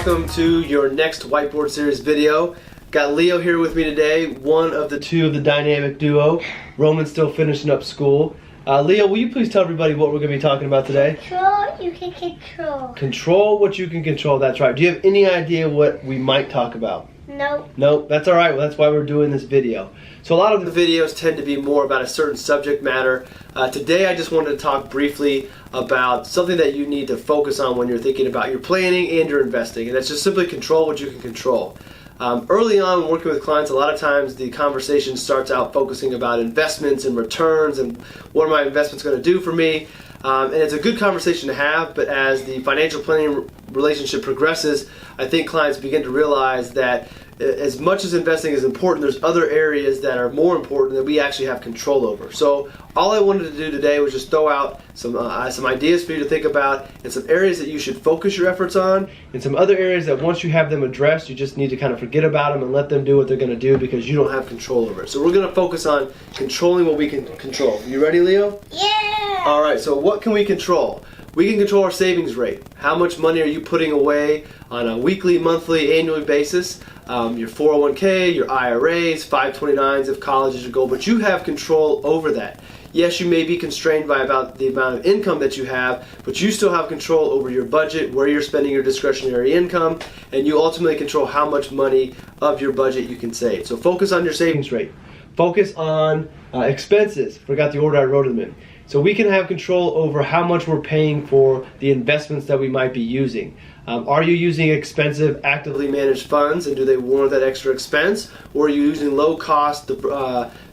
welcome to your next Whiteboard Series video. Got Leo here with me today, one of the two of the dynamic duo. Roman's still finishing up school. Leo, will you please tell everybody what we're going to be talking about today? Control you can control. Control what you can control, that's right. Do you have any idea what we might talk about? Nope. Nope, that's alright. Well, that's why we're doing this video. So a lot of the videos tend to be more about a certain subject matter. Today I just wanted to talk briefly about something that you need to focus on when you're thinking about your planning and your investing, and that's just simply control what you can control. Early on when working with clients, a lot of times the conversation starts out focusing about investments and returns and what are my investments going to do for me. And it's a good conversation to have, but as the financial planning relationship progresses, I think clients begin to realize that as much as investing is important, there's other areas that are more important that we actually have control over. So all I wanted to do today was just throw out some ideas for you to think about, and some areas that you should focus your efforts on, and some other areas that once you have them addressed, you just need to kind of forget about them and let them do what they're going to do because you don't have control over it. So we're going to focus on controlling what we can control. You ready, Leo? Yeah! Alright, so what can we control? We can control our savings rate. How much money are you putting away on a weekly, monthly, annual basis? Your 401k, your IRAs, 529s if college is your goal, but you have control over that. Yes, you may be constrained by about the amount of income that you have, but you still have control over your budget, where you're spending your discretionary income, and you ultimately control how much money of your budget you can save. So focus on your savings rate. Focus on expenses. Forgot the order I wrote them in. So we can have control over how much we're paying for the investments that we might be using. Are you using expensive, actively managed funds, and do they warrant that extra expense? Or are you using low-cost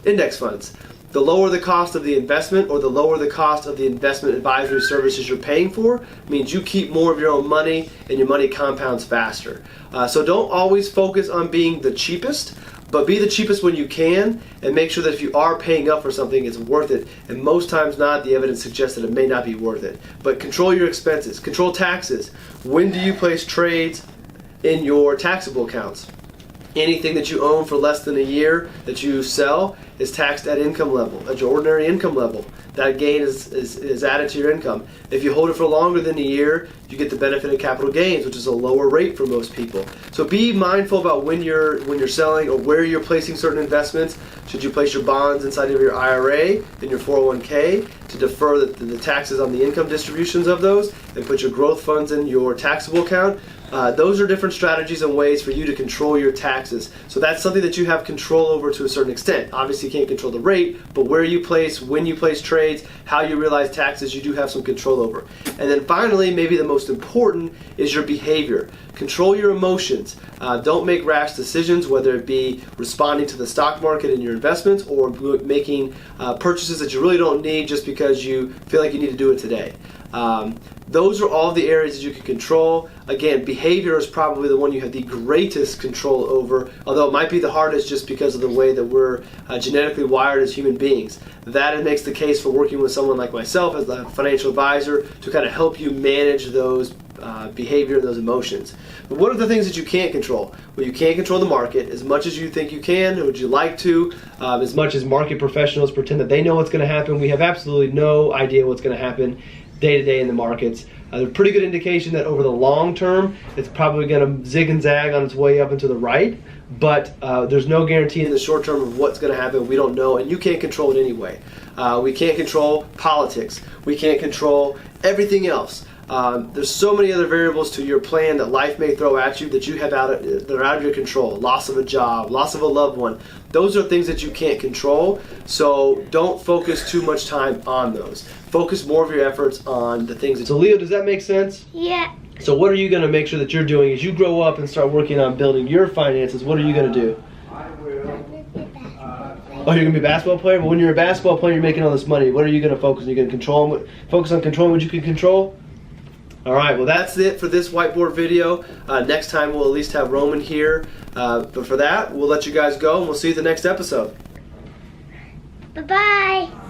index funds? The lower the cost of the investment, or the lower the cost of the investment advisory services you're paying for, means you keep more of your own money and your money compounds faster. So don't always focus on being the cheapest, but be the cheapest when you can, and make sure that if you are paying up for something, it's worth it. And most times not, the evidence suggests that it may not be worth it. But control your expenses. Control taxes. When do you place trades in your taxable accounts? Anything that you own for less than a year that you sell is taxed at income level, at your ordinary income level. That gain is added to your income. If you hold it for longer than a year, you get the benefit of capital gains, which is a lower rate for most people. So be mindful about when you're selling or where you're placing certain investments. Should you place your bonds inside of your IRA and your 401k to defer the taxes on the income distributions of those, and put your growth funds in your taxable account? Those are different strategies and ways for you to control your taxes. So that's something that you have control over to a certain extent. Obviously you can't control the rate, but where you place, when you place trades, how you realize taxes, you do have some control over. And then finally, maybe the most important is your behavior. Control your emotions. Don't make rash decisions, whether it be responding to the stock market in your investments or making purchases that you really don't need just because you feel like you need to do it today. Those are all the areas that you can control. Again, behavior is probably the one you have the greatest control over, although it might be the hardest just because of the way that we're genetically wired as human beings. That makes the case for working with someone like myself as a financial advisor to kind of help you manage those behavior and those emotions. But what are the things that you can't control? Well, you can't control the market as much as you think you can, or would you like to. As much as market professionals pretend that they know what's going to happen, we have absolutely no idea what's going to happen day to day in the markets. There's a pretty good indication that over the long term, it's probably going to zig and zag on its way up and to the right, but there's no guarantee in the short term of what's going to happen. We don't know, and you can't control it anyway. We can't control politics. We can't control everything else. There's so many other variables to your plan that life may throw at you that you have that are out of your control. Loss of a job, loss of a loved one. Those are things that you can't control, so don't focus too much time on those. Focus more of your efforts on the things. So Leo, does that make sense? Yeah. So what are you going to make sure that you're doing as you grow up and start working on building your finances? What are you going to do? Oh, you're going to be a basketball player? But when you're a basketball player, you're making all this money. What are you going to focus on? You're going to focus on controlling what you can control? Alright, well that's it for this whiteboard video. Next time we'll at least have Roman here. But for that, we'll let you guys go and we'll see you the next episode. Bye-bye.